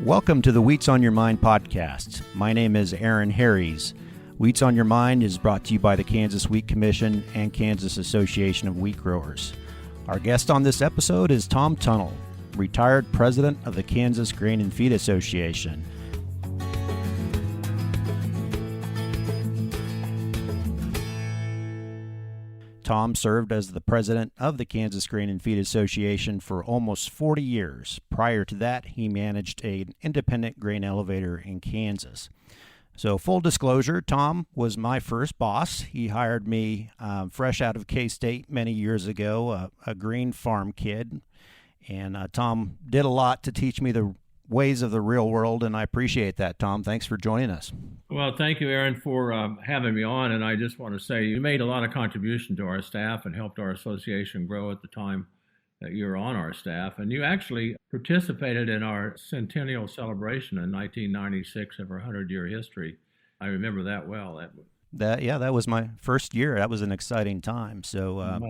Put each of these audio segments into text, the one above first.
Welcome to the Wheats on Your Mind podcast. My name is Aaron Harries. Wheats on Your Mind is brought to you by the Kansas Wheat Commission and Kansas Association of Wheat Growers. Our guest on this episode is Tom Tunnell, retired president of the Kansas Grain and Feed Association. Tom served as the president of the Kansas Grain and Feed Association for almost 40 years. Prior to that, he managed an independent grain elevator in Kansas. So full disclosure, Tom was my first boss. He hired me fresh out of K-State many years ago, a green farm kid. And Tom did a lot to teach me the ways of the real world, and I appreciate that, Tom. Thanks for joining us. Well, thank you, Aaron, for having me on. And I just want to say you made a lot of contribution to our staff and helped our association grow at the time that you were on our staff. And you actually participated in our centennial celebration in 1996 of our 100-year history. I remember that well. That was my first year. That was an exciting time. So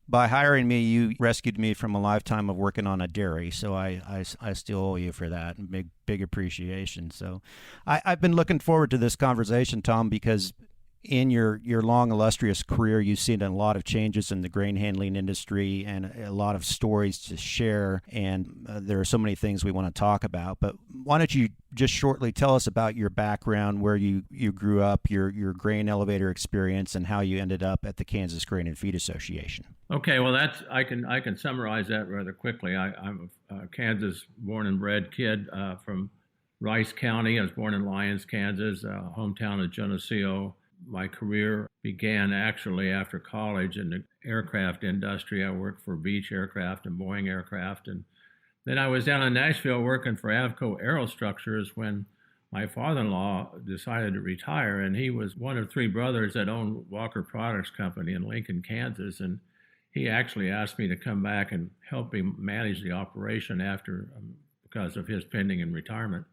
by hiring me, you rescued me from a lifetime of working on a dairy. So I still owe you for that, and big appreciation. So I've been looking forward to this conversation, Tom, because in your long, illustrious career, you've seen a lot of changes in the grain handling industry and a lot of stories to share. And there are so many things we want to talk about. But why don't you just shortly tell us about your background, where you grew up, your grain elevator experience, and how you ended up at the Kansas Grain and Feed Association? Okay, well, I can summarize that rather quickly. I'm a Kansas born and bred kid from Rice County. I was born in Lyons, Kansas, hometown of Geneseo. My career began actually after college in the aircraft industry. I worked for Beech Aircraft and Boeing Aircraft. And then I was down in Nashville working for Avco Aerostructures when my father-in-law decided to retire. And he was one of three brothers that owned Walker Products Company in Lincoln, Kansas. And he actually asked me to come back and help him manage the operation because of his pending in retirement.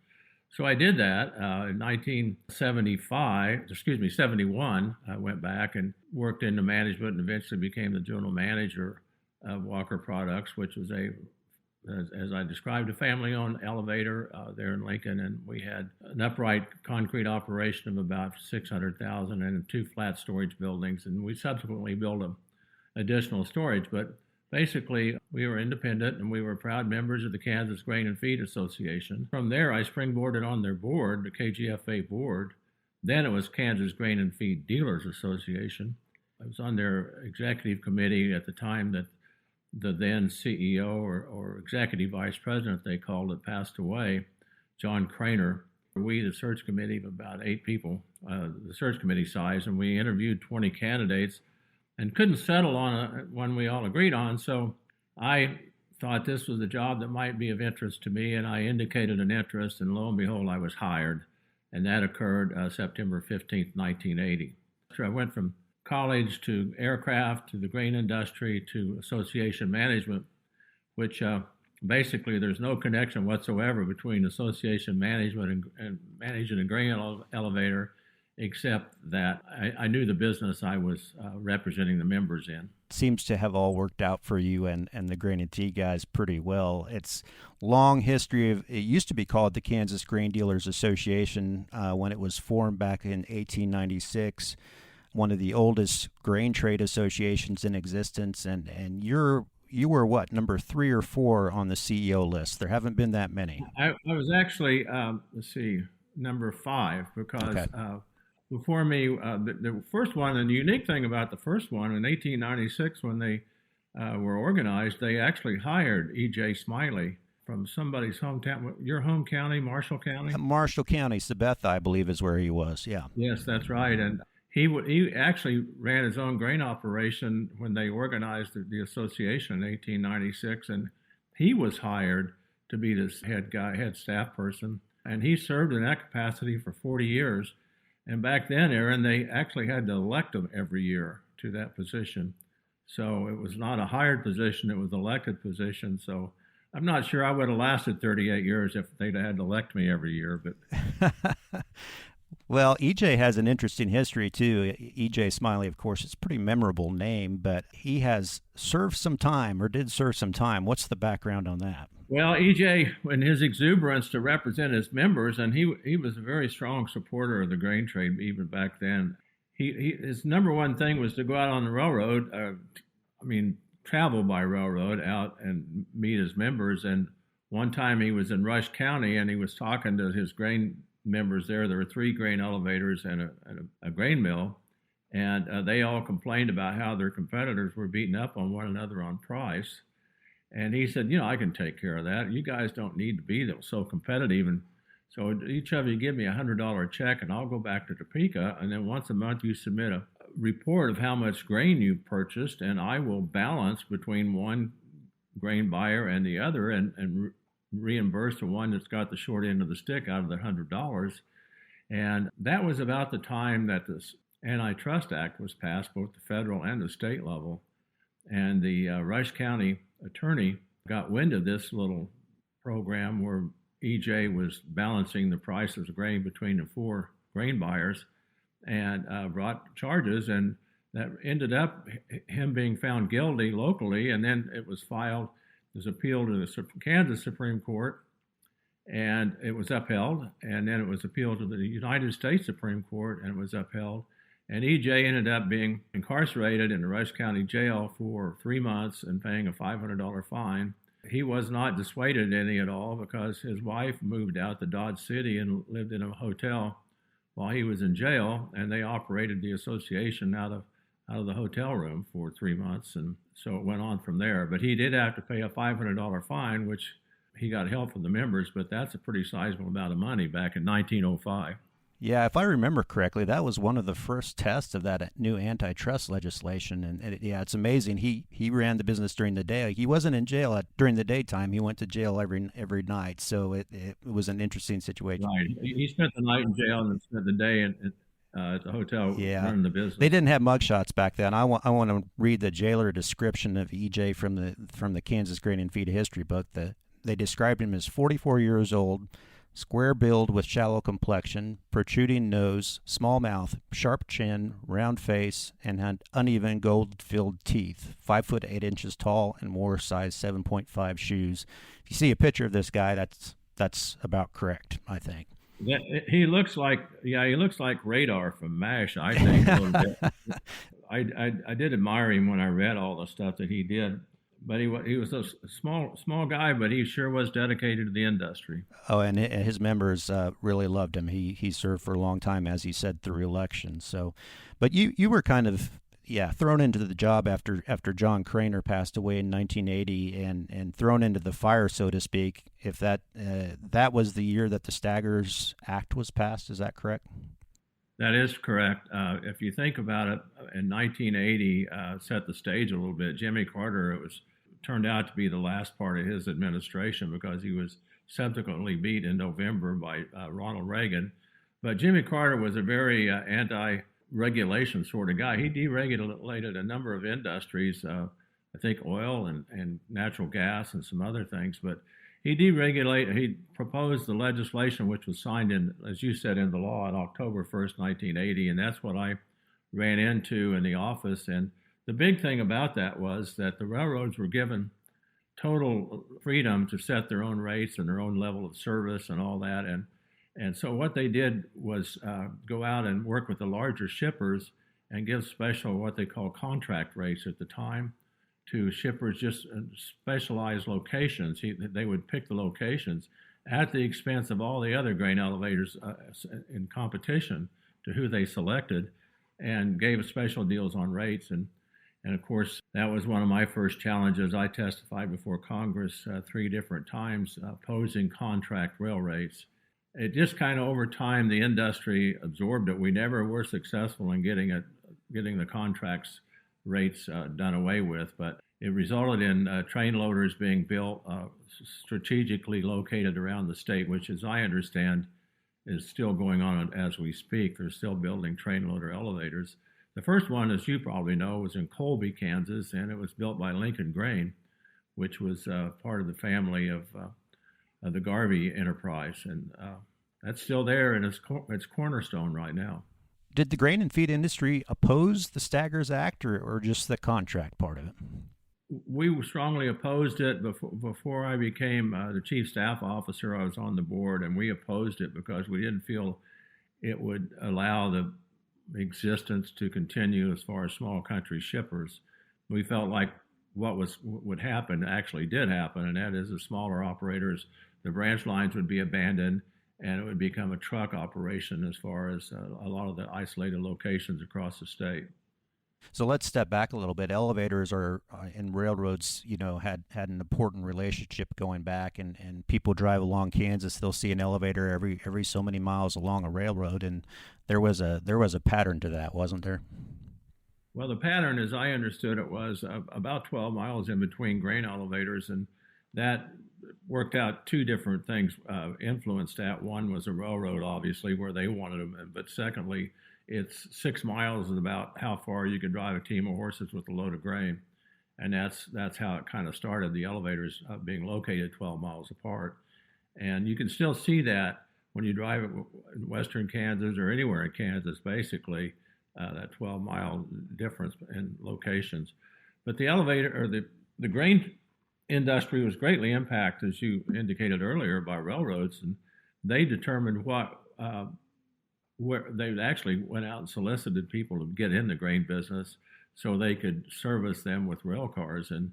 So I did that in 1971. I went back and worked into management and eventually became the general manager of Walker Products, which was as I described, a family-owned elevator there in Lincoln. And we had an upright concrete operation of about 600,000 and two flat storage buildings. And we subsequently built additional storage. But basically, we were independent, and we were proud members of the Kansas Grain and Feed Association. From there, I springboarded on their board, the KGFA board. Then it was Kansas Grain and Feed Dealers Association. I was on their executive committee at the time that the then CEO or executive vice president, they called it, passed away, John Craner. We, the search committee of about 8 people, the search committee size, and we interviewed 20 candidates and couldn't settle on one we all agreed on. So I thought this was a job that might be of interest to me, and I indicated an interest, and lo and behold, I was hired. And that occurred September 15th, 1980. So I went from college to aircraft to the grain industry to association management, which basically there's no connection whatsoever between association management and managing a grain elevator, except that I knew the business I was representing the members in. Seems to have all worked out for you and the Grain and Tea guys pretty well. It's long history of, it used to be called the Kansas Grain Dealers Association when it was formed back in 1896, one of the oldest grain trade associations in existence. And you were what, number 3 or 4 on the CEO list? There haven't been that many. I was actually, number 5 because... Okay. Before me, the first one, and the unique thing about the first one, in 1896, when they were organized, they actually hired E.J. Smiley from somebody's hometown. Your home county, Marshall County? Marshall County, Sabetha, I believe, is where he was, yeah. Yes, that's right. And he actually ran his own grain operation when they organized the association in 1896, and he was hired to be this head staff person. And he served in that capacity for 40 years. And back then, Aaron, they actually had to elect them every year to that position. So it was not a hired position, it was an elected position. So I'm not sure I would have lasted 38 years if they'd had to elect me every year. But Well, EJ has an interesting history, too. EJ Smiley, of course, it's a pretty memorable name, but he has served some time, or did serve some time. What's the background on that? Well, EJ, in his exuberance to represent his members, and he was a very strong supporter of the grain trade even back then. His number one thing was to go out on the railroad. Travel by railroad out and meet his members. And one time he was in Rush County and he was talking to his grain members there. There were 3 grain elevators and a grain mill, and they all complained about how their competitors were beating up on one another on price. And he said, I can take care of that. You guys don't need to be so competitive. And so each of you give me $100 check and I'll go back to Topeka. And then once a month you submit a report of how much grain you've purchased, and I will balance between one grain buyer and the other and reimburse the one that's got the short end of the stick out of the $100. And that was about the time that this Antitrust Act was passed, both the federal and the state level. And the Rush County attorney got wind of this little program where EJ was balancing the prices of grain between the 4 grain buyers, and brought charges, and that ended up him being found guilty locally. And then it was filed, it was appealed to the Kansas Supreme Court, and it was upheld. And then it was appealed to the United States Supreme Court, and it was upheld. And EJ ended up being incarcerated in the Rush County Jail for 3 months and paying a $500 fine. He was not dissuaded any at all because his wife moved out to Dodge City and lived in a hotel while he was in jail, and they operated the association out of the hotel room for 3 months, and so it went on from there. But he did have to pay a $500 fine, which he got help from the members, but that's a pretty sizable amount of money back in 1905. Yeah, if I remember correctly, that was one of the first tests of that new antitrust legislation. And it's amazing. He ran the business during the day. He wasn't in jail during the daytime. He went to jail every night. So it was an interesting situation. Right. He spent the night in jail and spent the day at the hotel running the business. They didn't have mugshots back then. I want to read the jailer description of EJ from the Kansas Grain and Feed History book. They described him as 44 years old, square build with shallow complexion, protruding nose, small mouth, sharp chin, round face, and had uneven gold-filled teeth, 5 foot 8 inches tall, and wore size 7.5 shoes. If you see a picture of this guy, that's about correct, I think. He looks like Radar from MASH, I think, a little bit. I did admire him when I read all the stuff that he did. But he was a small guy, but he sure was dedicated to the industry. Oh, and his members really loved him. He served for a long time, as he said, through election. So, but you were kind of thrown into the job after John Craner passed away in 1980, and thrown into the fire, so to speak. If that was the year that the Staggers Act was passed, is that correct? That is correct. If you think about it, in 1980, set the stage a little bit. Jimmy Carter, turned out to be the last part of his administration because he was subsequently beat in November by Ronald Reagan. But Jimmy Carter was a very anti-regulation sort of guy. He deregulated a number of industries, I think oil and natural gas and some other things, but he proposed the legislation which was signed in, as you said, into law on October 1st, 1980, and that's what I ran into in the office. And the big thing about that was that the railroads were given total freedom to set their own rates and their own level of service and all that. And so what they did was go out and work with the larger shippers and give special, what they call contract rates at the time, to shippers, just specialized locations. They would pick the locations at the expense of all the other grain elevators in competition to who they selected, and gave special deals on rates. And of course, that was one of my first challenges. I testified before Congress 3 different times opposing contract rail rates. It just kind of over time, the industry absorbed it. We never were successful in getting the contracts rates done away with, but it resulted in train loaders being built strategically located around the state, which, as I understand, is still going on as we speak. They're still building train loader elevators. The first one, as you probably know, was in Colby, Kansas, and it was built by Lincoln Grain, which was part of the family of the Garvey enterprise, and that's still there, and it's cornerstone right now. Did the grain and feed industry oppose the Staggers Act, or just the contract part of it? We strongly opposed it before I became the chief staff officer. I was on the board, and we opposed it because we didn't feel it would allow the existence to continue as far as small country shippers. We felt like would happen actually did happen, and that is the smaller operators, the branch lines would be abandoned, and it would become a truck operation as far as a lot of the isolated locations across the state. So let's step back a little bit. Elevators are in railroads, had an important relationship going back, and people drive along Kansas. They'll see an elevator every so many miles along a railroad, and there was a pattern to that, wasn't there? Well, the pattern, as I understood it, was about 12 miles in between grain elevators, and that worked out two different things influenced that. One was a railroad, obviously, where they wanted them, but secondly, it's 6 miles is about how far you could drive a team of horses with a load of grain, and that's how it kind of started. The elevators being located 12 miles apart, and you can still see that when you drive in western Kansas or anywhere in Kansas, basically that 12-mile difference in locations. But the elevator or the grain industry was greatly impacted, as you indicated earlier, by railroads, and they determined where they actually went out and solicited people to get in the grain business so they could service them with rail cars. And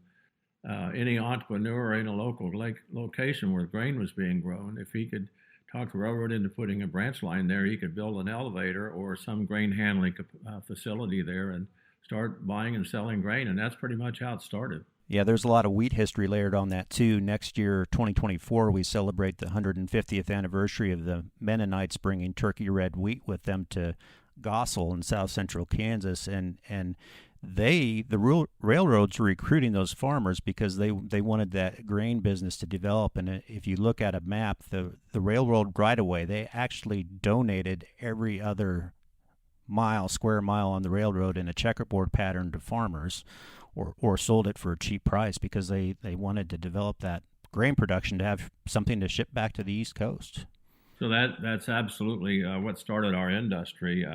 any entrepreneur in a local location where grain was being grown, if he could talk the railroad into putting a branch line there, he could build an elevator or some grain handling facility there and start buying and selling grain. And that's pretty much how it started. Yeah, there's a lot of wheat history layered on that, too. Next year, 2024, we celebrate the 150th anniversary of the Mennonites bringing turkey red wheat with them to Gossel in south central Kansas. And the railroads were recruiting those farmers because they wanted that grain business to develop. And if you look at a map, the railroad right-of-way, they actually donated every other square mile on the railroad in a checkerboard pattern to farmers, or sold it for a cheap price because they wanted to develop that grain production to have something to ship back to the East Coast. So that's absolutely what started our industry,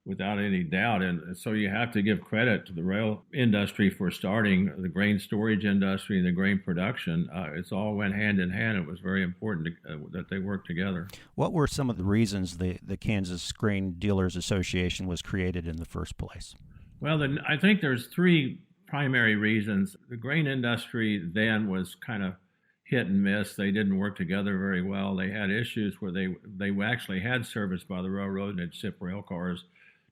without any doubt. And so you have to give credit to the rail industry for starting the grain storage industry and the grain production. It's all went hand in hand. It was very important that they worked together. What were some of the reasons the Kansas Grain Dealers Association was created in the first place? Well, I think there's three primary reasons. The grain industry then was kind of hit and miss. They didn't work together very well. They had issues where they actually had service by the railroad and they'd ship rail cars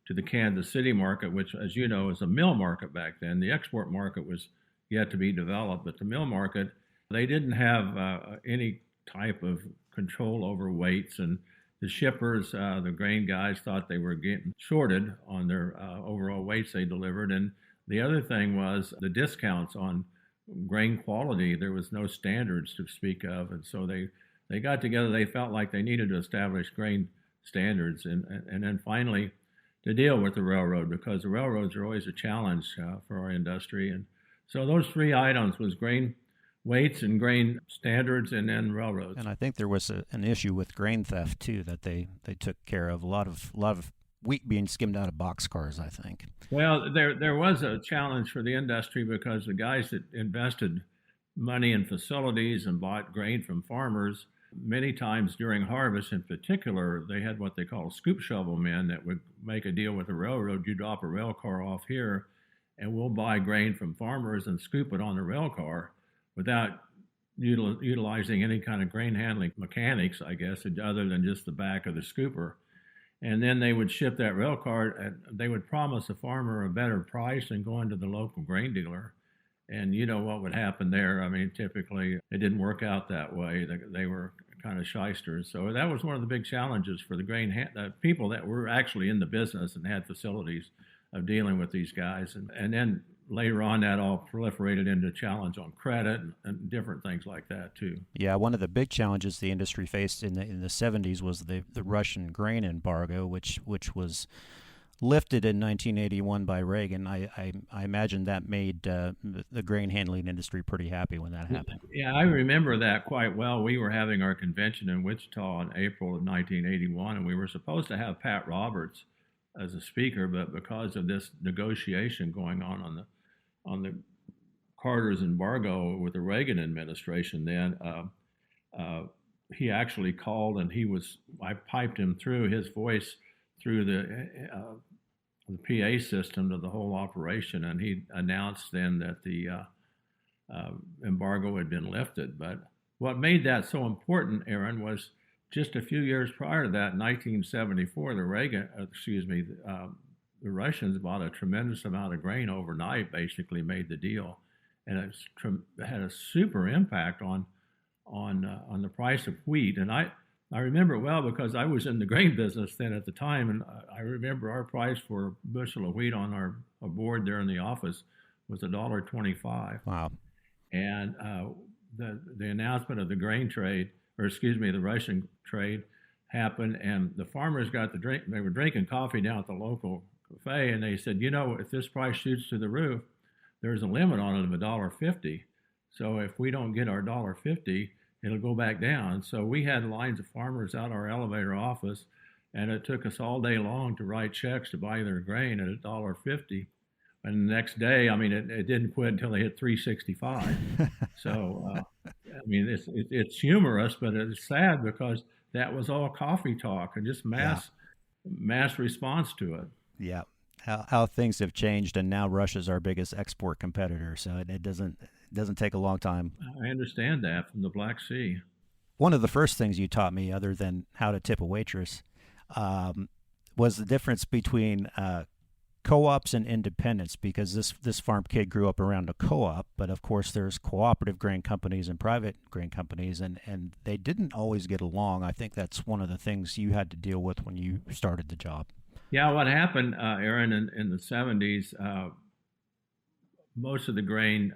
to the Kansas City market, which, as you know, is a mill market back then. The export market was yet to be developed, but the mill market, they didn't have any type of control over weights, and the shippers, the grain guys, thought they were getting shorted on their overall weights they delivered. And the other thing was the discounts on grain quality. There was no standards to speak of, and so they got together. They felt like they needed to establish grain standards, and then finally to deal with the railroad, because the railroads are always a challenge for our industry. And so those three items was grain weights and grain standards, and then railroads. And I think there was an issue with grain theft too that they took care of. A lot of wheat being skimmed out of boxcars, I think. Well, there was a challenge for the industry because the guys that invested money in facilities and bought grain from farmers, many times during harvest in particular, they had what they call scoop shovel men that would make a deal with the railroad. You drop a rail car off here, and we'll buy grain from farmers and scoop it on the rail car without utilizing any kind of grain handling mechanics, I guess, other than just the back of the scooper. And then they would ship that rail car, and they would promise the farmer a better price than going to the local grain dealer. And you know what would happen there. I mean, typically it didn't work out that way. They were kind of shysters. So that was one of the big challenges for the grain people that were actually in the business and had facilities of dealing with these guys. And then later on, that all proliferated into challenge on credit and different things like that too. Yeah, one of the big challenges the industry faced in the 70s was the Russian grain embargo, which was lifted in 1981 by Reagan. I imagine that made the grain handling industry pretty happy when that happened. Yeah, I remember that quite well. We were having our convention in Wichita in April of 1981, and we were supposed to have Pat Roberts as a speaker, but because of this negotiation going on the Carter's embargo with the Reagan administration then, he actually called and I piped him through his voice through the PA system to the whole operation, and he announced then that the embargo had been lifted. But what made that so important, Aaron, was just a few years prior to that, in 1974, the Russians bought a tremendous amount of grain overnight, basically made the deal, and it had a super impact on the price of wheat. And I remember it well because I was in the grain business then at the time, and I remember our price for a bushel of wheat on our board there in the office was $1.25. Wow! And the announcement of the the Russian trade happened, and the farmers got the drink. They were drinking coffee down at the local cafe, and they said, if this price shoots through the roof, there's a limit on it of $1.50. So if we don't get our $1.50, it'll go back down. So we had lines of farmers out our elevator office, and it took us all day long to write checks to buy their grain at $1.50. And the next day, it didn't quit until they hit $3.65. So, it's humorous, but it's sad because that was all coffee talk and just mass response to it. Yeah. How things have changed, and now Russia's our biggest export competitor. So it doesn't take a long time. I understand that from the Black Sea. One of the first things you taught me, other than how to tip a waitress, was the difference between co-ops and independents, because this farm kid grew up around a co-op, but of course there's cooperative grain companies and private grain companies, and they didn't always get along. I think that's one of the things you had to deal with when you started the job. Yeah, what happened, Aaron, in the 70s, most of the grain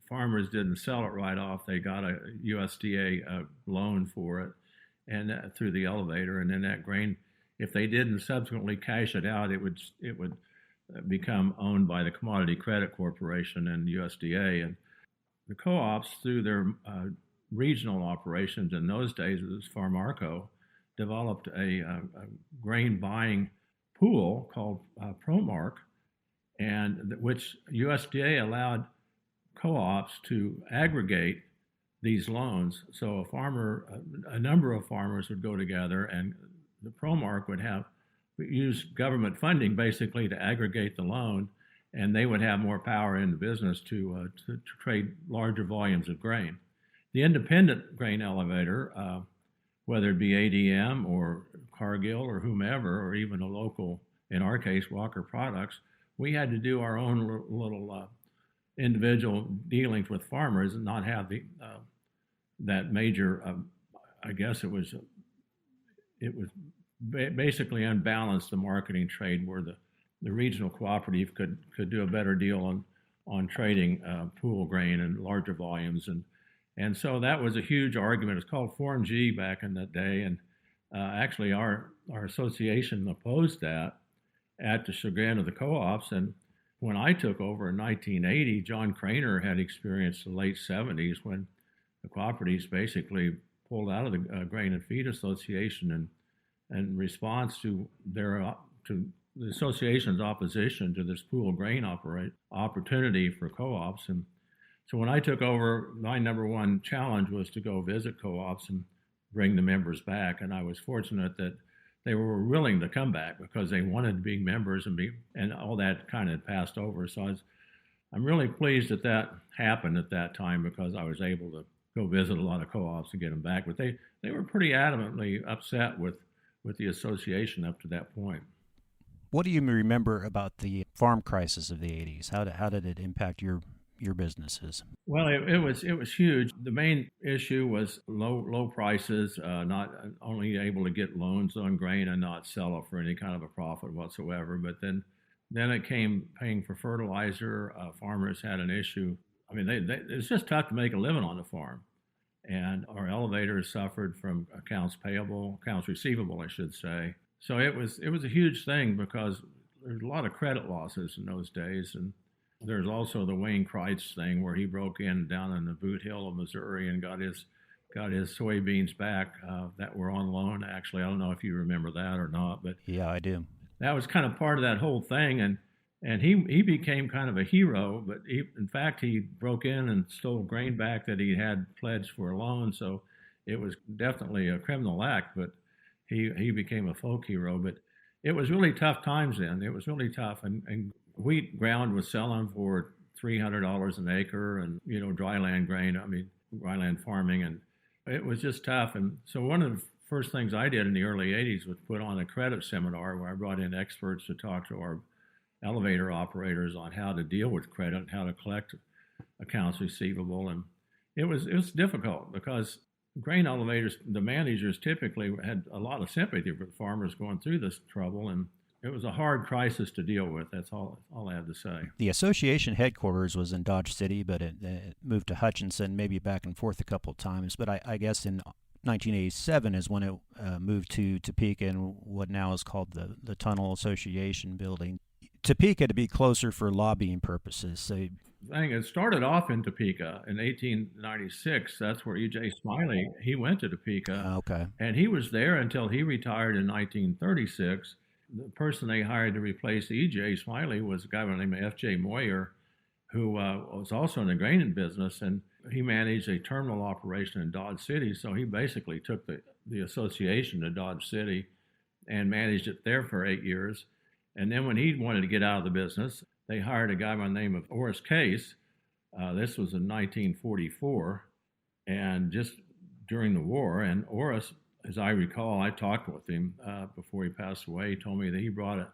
farmers didn't sell it right off. They got a USDA loan for it and through the elevator, and then that grain, if they didn't subsequently cash it out, it would become owned by the Commodity Credit Corporation and USDA. And the co-ops, through their regional operations in those days, it was Farmarco, developed a grain buying pool called Promark, and which USDA allowed co-ops to aggregate these loans. So a number of farmers would go together, and the Promark would use government funding basically to aggregate the loan, and they would have more power in the business to trade larger volumes of grain. The independent grain elevator, whether it be ADM or Cargill or whomever, or even a local, in our case, Walker Products, we had to do our own little individual dealings with farmers and not have that major. I guess it was basically unbalanced the marketing trade, where the regional cooperative could do a better deal on trading pool grain and larger volumes, and so that was a huge argument. It's called Form G back in that day, and actually our association opposed that at the chagrin of the co-ops. And when I took over in 1980, John Craner had experienced the late 70s when the cooperatives basically pulled out of the Grain and Feed Association in response to the association's opposition to this pool grain opportunity for co-ops. And so when I took over, my number one challenge was to go visit co-ops and bring the members back. And I was fortunate that they were willing to come back because they wanted to be members and all that kind of passed over. So I'm really pleased that happened at that time, because I was able to go visit a lot of co-ops and get them back. But they were pretty adamantly upset with the association up to that point. What do you remember about the farm crisis of the 80s? How did it impact your businesses? Well, it was huge. The main issue was low prices, not only able to get loans on grain and not sell it for any kind of a profit whatsoever. But then it came paying for fertilizer. Farmers had an issue. It's just tough to make a living on the farm. And our elevators suffered from accounts receivable, I should say. So it was a huge thing, because there's a lot of credit losses in those days. And there's also the Wayne Kreitz thing, where he broke in down in the Boot Hill of Missouri and got his soybeans back that were on loan. Actually, I don't know if you remember that or not, but yeah, I do. That was kind of part of that whole thing, and And he became kind of a hero, but in fact, he broke in and stole grain back that he had pledged for a loan. So it was definitely a criminal act, but he became a folk hero. But it was really tough times then. It was really tough. And wheat ground was selling for $300 an acre, and, dryland grain, dryland farming. And it was just tough. And so one of the first things I did in the early 80s was put on a credit seminar where I brought in experts to talk to our elevator operators on how to deal with credit and how to collect accounts receivable. And it was difficult because grain elevators, the managers typically had a lot of sympathy for the farmers going through this trouble, and it was a hard crisis to deal with. That's all I have to say. The association headquarters was in Dodge City, but it moved to Hutchinson, maybe back and forth a couple of times. But I guess in 1987 is when it moved to Topeka in what now is called the Tunnel Association building. Topeka to be closer for lobbying purposes. So it started off in Topeka in 1896. That's where E.J. Smiley, he went to Topeka. Okay. And he was there until he retired in 1936. The person they hired to replace E.J. Smiley was a guy by the name of F.J. Moyer, who was also in the grain business, and he managed a terminal operation in Dodge City. So he basically took the association to Dodge City and managed it there for 8 years. And then when he wanted to get out of the business, they hired a guy by the name of Horace Case. This was in 1944, and just during the war. And Horace, as I recall, I talked with him before he passed away. He told me that he brought a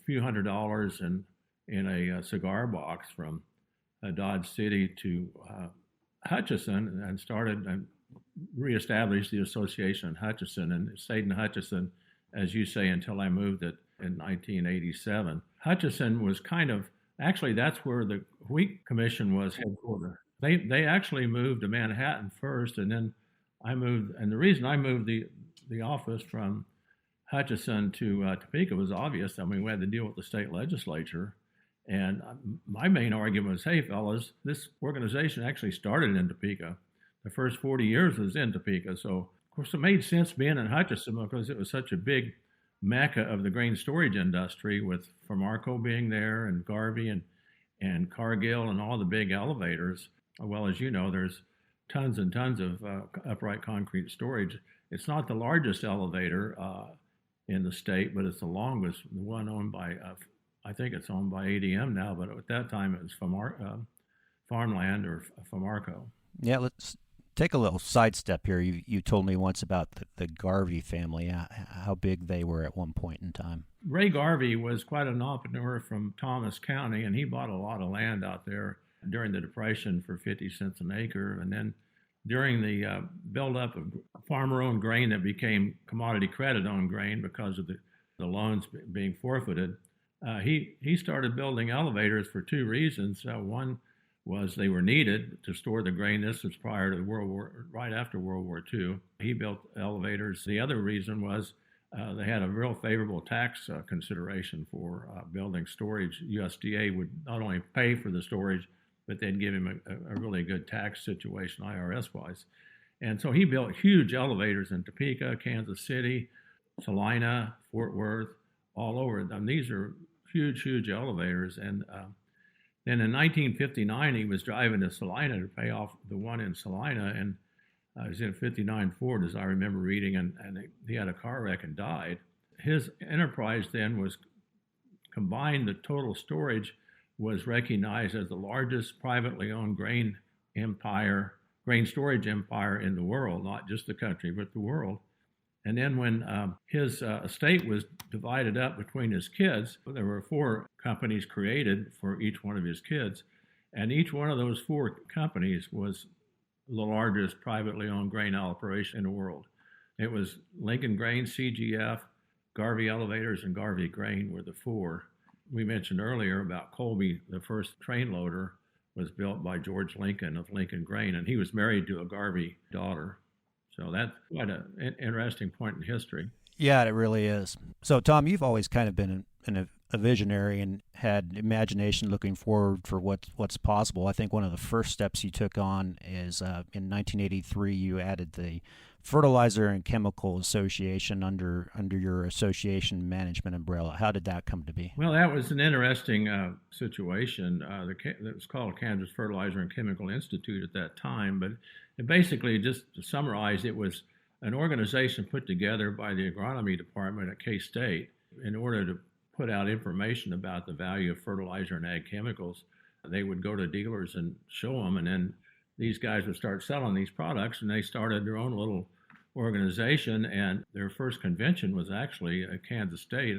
few $100s in a cigar box from Dodge City to Hutchinson and started and reestablished the association in Hutchinson, and stayed in Hutchinson, as you say, until I moved it in 1987. Hutchinson was actually that's where the Wheat Commission was headquartered. They actually moved to Manhattan first, and then I moved. And the reason I moved the office from Hutchinson to Topeka was obvious. We had to deal with the state legislature. And my main argument was, hey, fellas, this organization actually started in Topeka. The first 40 years was in Topeka. So, of course, it made sense being in Hutchinson because it was such a big mecca of the grain storage industry, with Farmarco being there and Garvey and Cargill and all the big elevators. Well, as you know, there's tons and tons of upright concrete storage. It's not the largest elevator in the state, but it's the longest, the one owned by, I think it's owned by ADM now, but at that time it was Farmland or Farmarco. Yeah, let's take a little sidestep here. You told me once about the Garvey family, how big they were at one point in time. Ray Garvey was quite an entrepreneur from Thomas County, and he bought a lot of land out there during the Depression for 50 cents an acre. And then during the buildup of farmer-owned grain that became commodity credit-owned grain because of the loans being forfeited, he started building elevators for two reasons. One was they were needed to store the grain. This was prior to right after World War II. He built elevators. The other reason was they had a real favorable tax consideration for building storage. USDA would not only pay for the storage, but they'd give him a really good tax situation, IRS-wise. And so he built huge elevators in Topeka, Kansas City, Salina, Fort Worth, all over. And these are huge, huge elevators. And then in 1959, he was driving to Salina to pay off the one in Salina, and he was in a 59 Ford, as I remember reading, and he had a car wreck and died. His enterprise then was combined. The total storage was recognized as the largest privately owned grain storage empire in the world, not just the country, but the world. And then when his estate was divided up between his kids, there were 4 companies created for each one of his kids. And each one of those 4 companies was the largest privately owned grain operation in the world. It was Lincoln Grain, CGF, Garvey Elevators, and Garvey Grain were the 4. We mentioned earlier about Colby, the first train loader was built by George Lincoln of Lincoln Grain, and he was married to a Garvey daughter. So that's quite an interesting point in history. Yeah, it really is. So, Tom, you've always kind of been an a visionary and had imagination looking forward for what's possible. I think one of the first steps you took on is in 1983 you added the Fertilizer and Chemical Association under your association management umbrella. How did that come to be? Well, that was an interesting situation. It was called Kansas Fertilizer and Chemical Institute at that time, but it basically, just to summarize, it was an organization put together by the agronomy department at K-State in order to put out information about the value of fertilizer and ag chemicals. They would go to dealers and show them, and then these guys would start selling these products, and they started their own little organization, and their first convention was actually at Kansas State,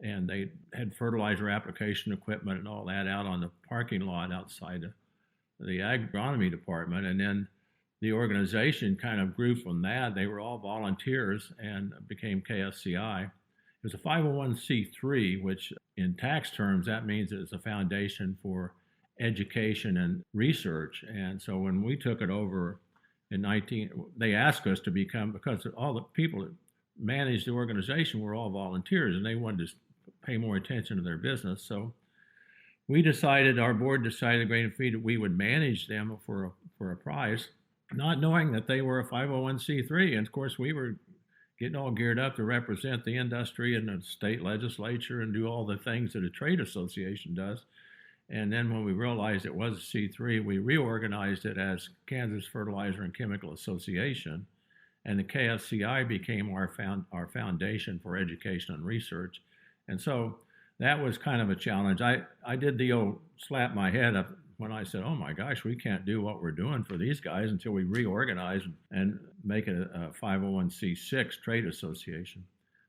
and they had fertilizer application equipment and all that out on the parking lot outside the agronomy department. And then the organization kind of grew from that. They were all volunteers and became KFCI. It was a 501c3, which in tax terms, that means it's a foundation for education and research. And so when we took it over they asked us to become, because all the people that managed the organization were all volunteers, and they wanted to pay more attention to their business. So our board decided, Grain and Feed, that we would manage them for a price, not knowing that they were a 501c3. And of course, we were getting all geared up to represent the industry in the state legislature and do all the things that a trade association does. And then when we realized it was a C3, we reorganized it as Kansas Fertilizer and Chemical Association. And the KFCI became our foundation for education and research. And so that was kind of a challenge. I did the old slap my head up when I said, oh my gosh, we can't do what we're doing for these guys until we reorganize and make it a 501c6 trade association.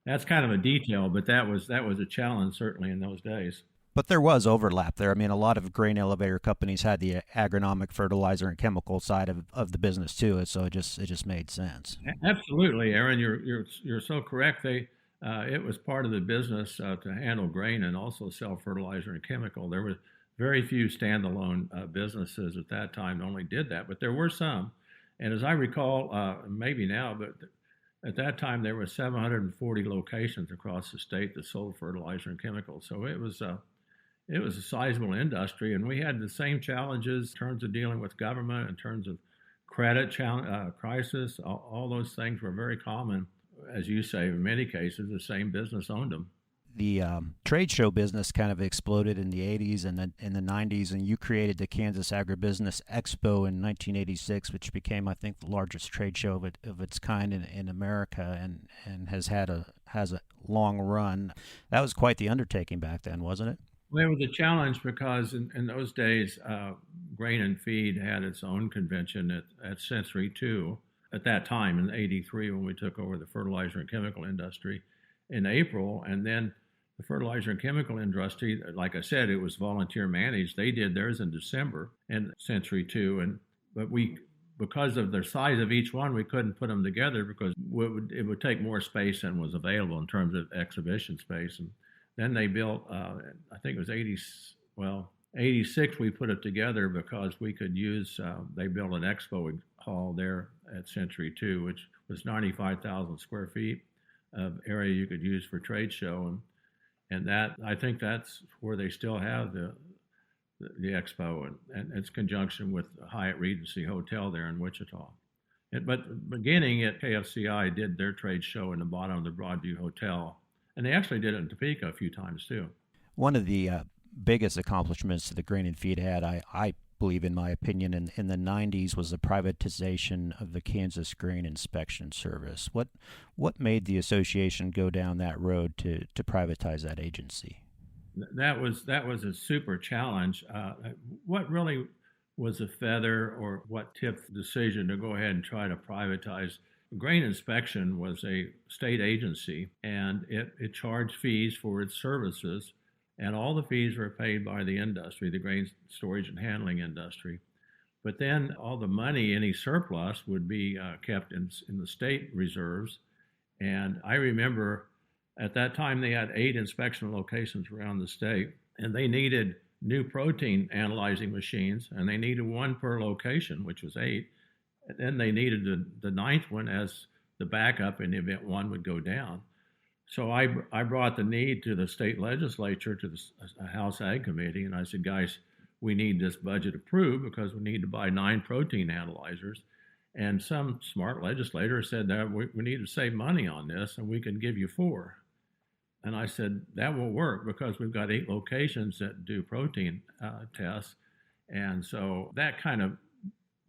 That's kind of a detail, but that was a challenge certainly in those days. But there was overlap there. I mean, a lot of grain elevator companies had the agronomic fertilizer and chemical side of the business too, so it just made sense. Absolutely, Aaron, you're so correct. It was part of the business to handle grain and also sell fertilizer and chemical. There were very few standalone businesses at that time that only did that, but there were some. And as I recall, maybe now, but at that time there were 740 locations across the state that sold fertilizer and chemicals. So it was a sizable industry, and we had the same challenges in terms of dealing with government, in terms of credit crisis. All those things were very common. As you say, in many cases, the same business owned them. The trade show business kind of exploded in the 80s and in the 90s, and you created the Kansas Agribusiness Expo in 1986, which became, I think, the largest trade show of its kind in America, and has a long run. That was quite the undertaking back then, wasn't it? Well, it was a challenge because in those days, Grain and Feed had its own convention at Century 2 at that time in '83 when we took over the fertilizer and chemical industry in April. And then the fertilizer and chemical industry, like I said, it was volunteer managed. They did theirs in December in Century 2. But because of the size of each one, we couldn't put them together because it would take more space than was available in terms of exhibition space. And then they built, I think it was 86, we put it together because we could use, they built an expo hall there at Century 2, which was 95,000 square feet of area you could use for trade show. And that, I think that's where they still have the expo, and its conjunction with the Hyatt Regency Hotel there in Wichita. But beginning at KFCI did their trade show in the bottom of the Broadview Hotel. And they actually did it in Topeka a few times, too. One of the biggest accomplishments that the Grain and Feed had, I believe, in my opinion, in the 90s was the privatization of the Kansas Grain Inspection Service. What made the association go down that road to privatize that agency? That was a super challenge. What really was a feather, or what tipped the decision to go ahead and try to privatize? Grain Inspection was a state agency, and it charged fees for its services, and all the fees were paid by the industry, the grain storage and handling industry. But then all the money, any surplus, would be kept in the state reserves. And I remember at that time they had 8 inspection locations around the state, and they needed new protein analyzing machines, and they needed 1 per location, which was 8. And then they needed the 9th one as the backup in the event one would go down. So I brought the need to the state legislature, to the House Ag Committee, and I said, guys, we need this budget approved because we need to buy 9 protein analyzers. And some smart legislator said that we need to save money on this and we can give you 4. And I said, that won't work because we've got 8 locations that do protein tests. And so that kind of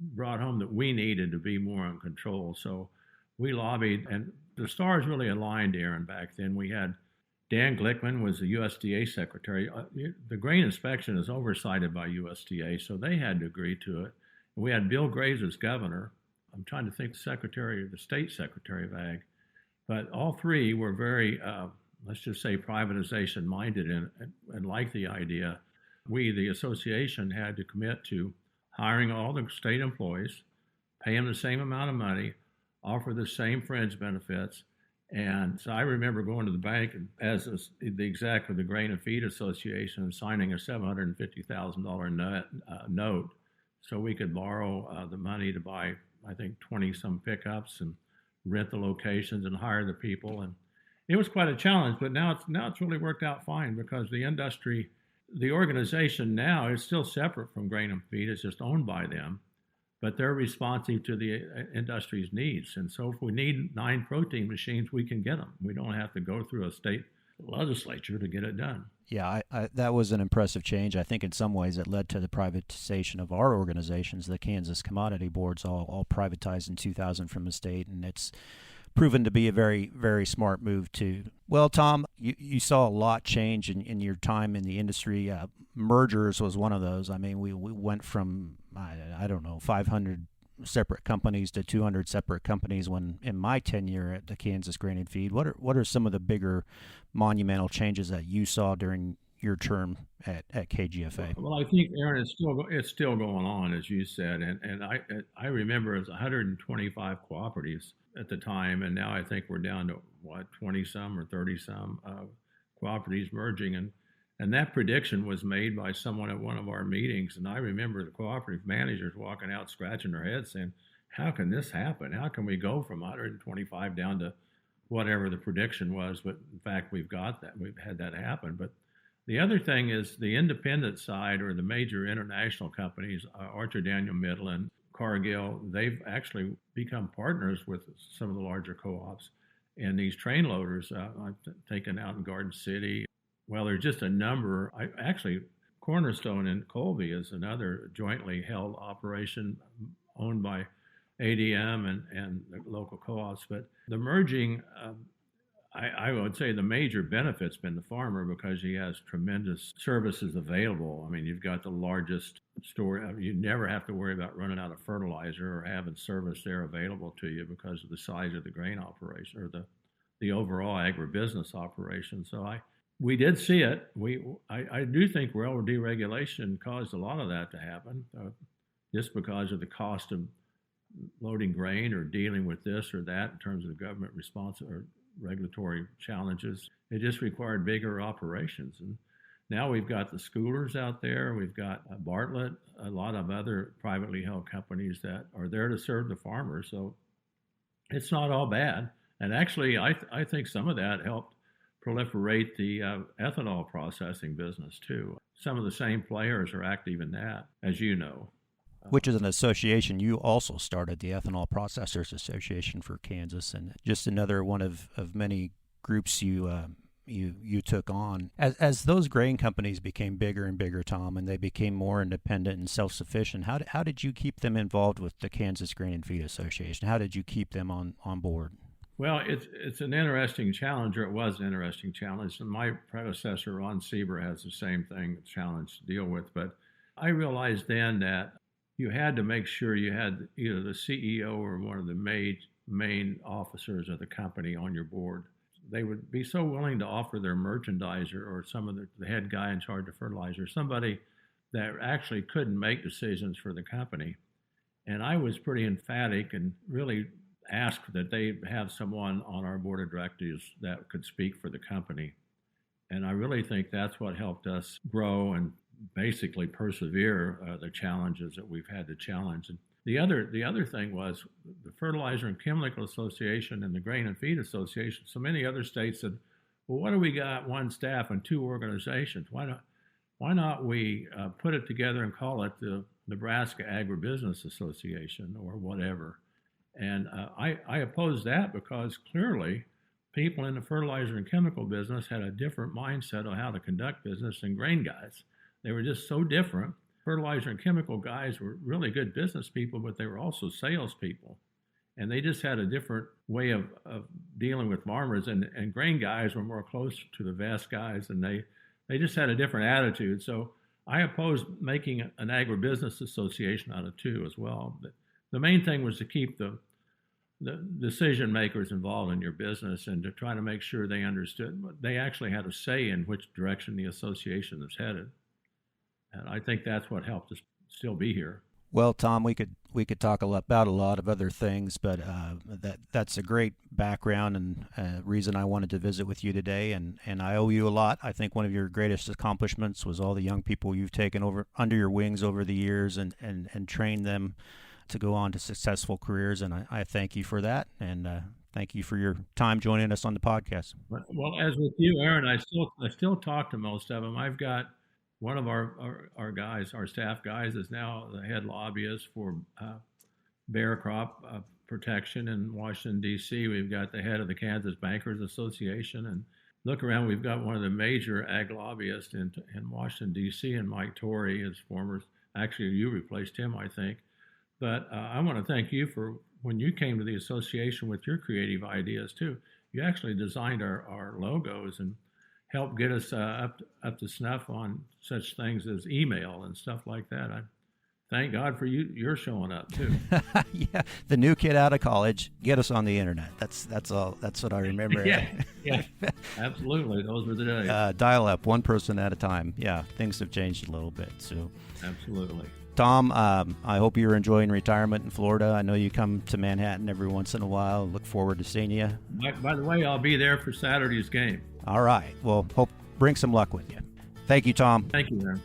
brought home that we needed to be more in control. So we lobbied, and the stars really aligned, Aaron, back then. We had Dan Glickman was the USDA secretary. The grain inspection is oversighted by USDA, so they had to agree to it. We had Bill Graves as governor. I'm trying to think the state secretary of ag. But all 3 were very, let's just say, privatization minded and liked the idea. We, the association, had to commit to hiring all the state employees, pay them the same amount of money, offer the same fringe benefits. And so I remember going to the bank as the exec of the Grain and Feed Association and signing a $750,000 note so we could borrow the money to buy, I think, 20-some pickups and rent the locations and hire the people. And it was quite a challenge, but now it's really worked out fine because the industry, the organization now is still separate from Grain and Feed. It's just owned by them, but they're responsive to the industry's needs. And so if we need 9 protein machines, we can get them. We don't have to go through a state legislature to get it done. Yeah, that was an impressive change. I think in some ways it led to the privatization of our organizations. The Kansas Commodity Boards all privatized in 2000 from the state, and it's proven to be a very, very smart move too. Well, Tom, you saw a lot change in your time in the industry. Mergers was one of those. I mean, we went from, I don't know, 500 separate companies to 200 separate companies when in my tenure at the Kansas Grain and Feed. What are some of the bigger monumental changes that you saw during your term at KGFA? Well, I think, Aaron, it's still going on, as you said, and I remember it was 125 cooperatives at the time, and now I think we're down to 20 some or 30 some cooperatives merging, and that prediction was made by someone at one of our meetings, and I remember the cooperative managers walking out scratching their heads saying, how can this happen? How can we go from 125 down to whatever the prediction was? But in fact, we've had that happen. But the other thing is the independent side, or the major international companies, Archer Daniel Midland, Cargill, they've actually become partners with some of the larger co-ops. And these train loaders, I've taken out in Garden City. Well, there's just a number. Actually, Cornerstone in Colby is another jointly held operation owned by ADM and the local co-ops. But the merging, I would say the major benefit's been the farmer because he has tremendous services available. I mean, you've got the largest store. I mean, you never have to worry about running out of fertilizer or having service there available to you because of the size of the grain operation or the overall agribusiness operation. So we did see it. I do think railroad deregulation caused a lot of that to happen, just because of the cost of loading grain or dealing with this or that in terms of government response or regulatory challenges. It just required bigger operations. And now we've got the schoolers out there. We've got Bartlett, a lot of other privately held companies that are there to serve the farmers. So it's not all bad. And actually, I think some of that helped proliferate the ethanol processing business too. Some of the same players are active in that, as you know. Which is an association. You also started the Ethanol Processors Association for Kansas, and just another one of many groups you took on. As those grain companies became bigger and bigger, Tom, and they became more independent and self-sufficient, how did you keep them involved with the Kansas Grain and Feed Association? How did you keep them on board? Well, it's an interesting challenge, or it was an interesting challenge. And my predecessor, Ron Sieber, has the same challenge to deal with. But I realized then that you had to make sure you had either the CEO or one of the main officers of the company on your board. They would be so willing to offer their merchandiser or some of the head guy in charge of fertilizer, somebody that actually couldn't make decisions for the company. And I was pretty emphatic and really asked that they have someone on our board of directors that could speak for the company. And I really think that's what helped us grow and basically persevere the challenges that we've had to challenge. And the other thing was the Fertilizer and Chemical Association and the Grain and Feed Association. So many other states had well, what do we got one staff and two organizations? Why not we put it together and call it the Nebraska Agribusiness Association or whatever? And I opposed that because clearly people in the fertilizer and chemical business had a different mindset on how to conduct business than grain guys. They were just so different. Fertilizer and chemical guys were really good business people, but they were also salespeople. And they just had a different way of dealing with farmers. And grain guys were more close to the vast guys, and they just had a different attitude. So I opposed making an agribusiness association out of two as well. But the main thing was to keep the decision makers involved in your business and to try to make sure they understood. They actually had a say in which direction the association is headed. And I think that's what helped us still be here. Well, Tom, we could talk about a lot of other things, but that's a great background and reason I wanted to visit with you today. And I owe you a lot. I think one of your greatest accomplishments was all the young people you've taken over under your wings over the years and trained them to go on to successful careers. And I thank you for that. And thank you for your time joining us on the podcast. Well, as with you, Aaron, I still talk to most of them. I've got one of our guys, our staff guys, is now the head lobbyist for bear crop protection in Washington, D.C. We've got the head of the Kansas Bankers Association. And look around, we've got one of the major ag lobbyists in Washington, D.C., and Mike Torrey, his former, actually you replaced him, I think. But I want to thank you for when you came to the association with your creative ideas, too. You actually designed our logos and help get us up to snuff on such things as email and stuff like that. I thank God for you're showing up too. Yeah, the new kid out of college, get us on the internet. That's all. That's what I remember. yeah, absolutely. Those were the days. Dial up, one person at a time. Yeah, things have changed a little bit. So absolutely. Tom, I hope you're enjoying retirement in Florida. I know you come to Manhattan every once in a while. Look forward to seeing you. By the way, I'll be there for Saturday's game. All right. Well, bring some luck with you. Thank you, Tom. Thank you, Aaron.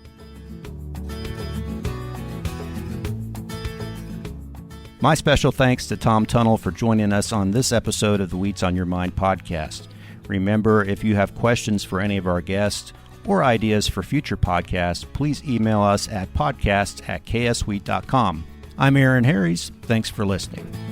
My special thanks to Tom Tunnell for joining us on this episode of the Wheats on Your Mind podcast. Remember, if you have questions for any of our guests or ideas for future podcasts, please email us at podcast@kswheat.com. I'm Aaron Harries. Thanks for listening.